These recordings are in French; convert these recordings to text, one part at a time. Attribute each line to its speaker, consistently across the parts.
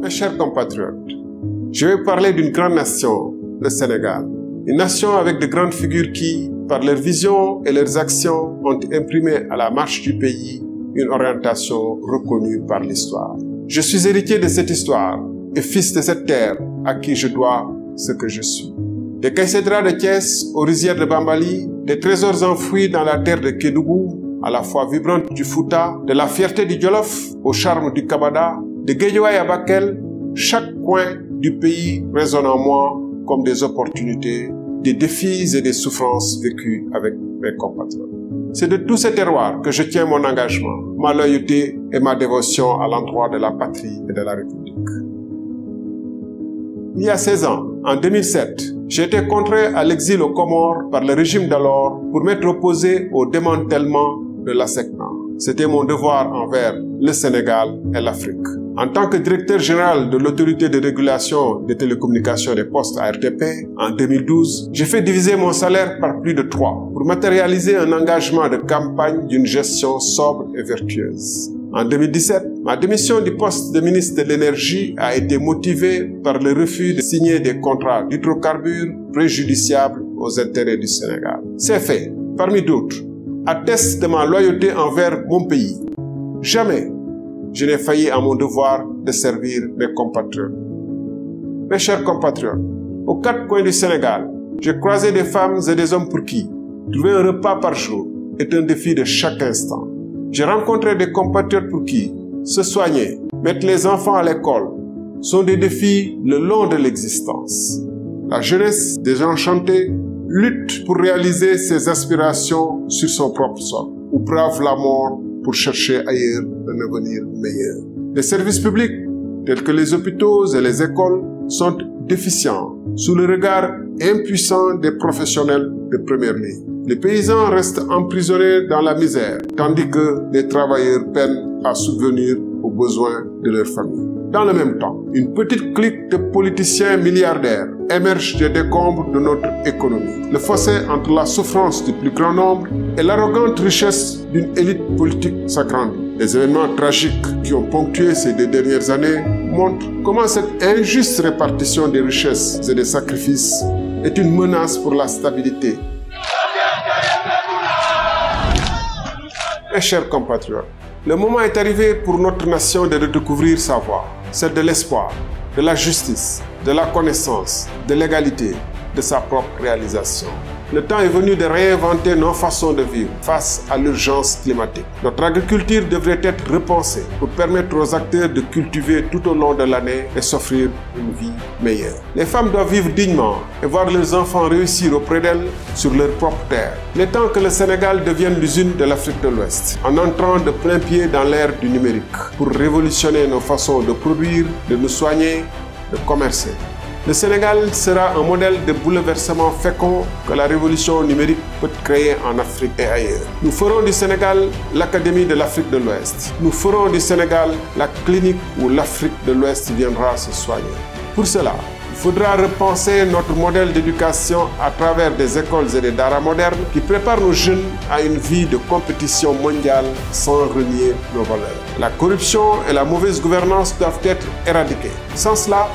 Speaker 1: Mes chers compatriotes, je vais parler d'une grande nation, le Sénégal. Une nation avec de grandes figures qui, par leur vision et leurs actions, ont imprimé à la marche du pays une orientation reconnue par l'histoire. Je suis héritier de cette histoire et fils de cette terre à qui je dois ce que je suis. Des caïcédras de Thiès aux rizières de Bambali, des trésors enfouis dans la terre de Kédougou, à la fois vibrante du Fouta, de la fierté du Jolof au charme du Kabada, de Guédiawaye à Bakel, chaque coin du pays résonne en moi comme des opportunités, des défis et des souffrances vécues avec mes compatriotes. C'est de tous ces terroirs que je tiens mon engagement, ma loyauté et ma dévotion à l'endroit de la patrie et de la République. Il y a 16 ans, en 2007, j'ai été contraint à l'exil aux Comores par le régime d'alors pour m'être opposé au démantèlement de l'ASECNA. C'était mon devoir envers le Sénégal et l'Afrique. En tant que directeur général de l'autorité de régulation des télécommunications et des postes ARTP, en 2012, j'ai fait diviser mon salaire par plus de 3 pour matérialiser un engagement de campagne d'une gestion sobre et vertueuse. En 2017, ma démission du poste de ministre de l'Énergie a été motivée par le refus de signer des contrats d'hydrocarbures préjudiciables aux intérêts du Sénégal. Ces faits, parmi d'autres, attestent de ma loyauté envers mon pays. Jamais je n'ai failli à mon devoir de servir mes compatriotes. Mes chers compatriotes, aux 4 coins du Sénégal, j'ai croisé des femmes et des hommes pour qui trouver un repas par jour est un défi de chaque instant. J'ai rencontré des compatriotes pour qui se soigner, mettre les enfants à l'école sont des défis le long de l'existence. La jeunesse désenchantée lutte pour réaliser ses aspirations sur son propre sol ou brave la mort pour chercher ailleurs un avenir meilleur. Les services publics, tels que les hôpitaux et les écoles, sont déficients sous le regard impuissant des professionnels de première ligne. Les paysans restent emprisonnés dans la misère, tandis que les travailleurs peinent à subvenir aux besoins de leur famille. Dans le même temps, une petite clique de politiciens milliardaires émerge des décombres de notre économie. Le fossé entre la souffrance du plus grand nombre et l'arrogante richesse d'une élite politique s'agrandit. Les événements tragiques qui ont ponctué ces 2 dernières années montrent comment cette injuste répartition des richesses et des sacrifices est une menace pour la stabilité. Mes chers compatriotes, le moment est arrivé pour notre nation de redécouvrir sa voie, celle de l'espoir, de la justice, de la connaissance, de l'égalité, de sa propre réalisation. Le temps est venu de réinventer nos façons de vivre face à l'urgence climatique. Notre agriculture devrait être repensée pour permettre aux acteurs de cultiver tout au long de l'année et s'offrir une vie meilleure. Les femmes doivent vivre dignement et voir leurs enfants réussir auprès d'elles sur leur propre terre. Il est temps que le Sénégal devienne l'usine de l'Afrique de l'Ouest, en entrant de plein pied dans l'ère du numérique, pour révolutionner nos façons de produire, de nous soigner, de commercer. Le Sénégal sera un modèle de bouleversement fécond que la révolution numérique peut créer en Afrique et ailleurs. Nous ferons du Sénégal l'Académie de l'Afrique de l'Ouest. Nous ferons du Sénégal la clinique où l'Afrique de l'Ouest viendra se soigner. Pour cela, il faudra repenser notre modèle d'éducation à travers des écoles et des daras modernes qui préparent nos jeunes à une vie de compétition mondiale sans renier nos valeurs. La corruption et la mauvaise gouvernance doivent être éradiquées. Sans cela,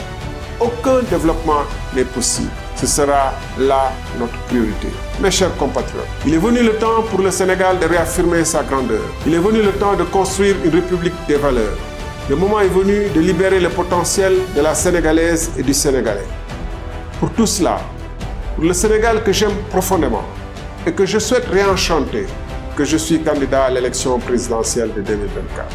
Speaker 1: aucun développement n'est possible. Ce sera là notre priorité. Mes chers compatriotes, il est venu le temps pour le Sénégal de réaffirmer sa grandeur. Il est venu le temps de construire une république des valeurs. Le moment est venu de libérer le potentiel de la Sénégalaise et du Sénégalais. Pour tout cela, pour le Sénégal que j'aime profondément et que je souhaite réenchanter, que je suis candidat à l'élection présidentielle de 2024.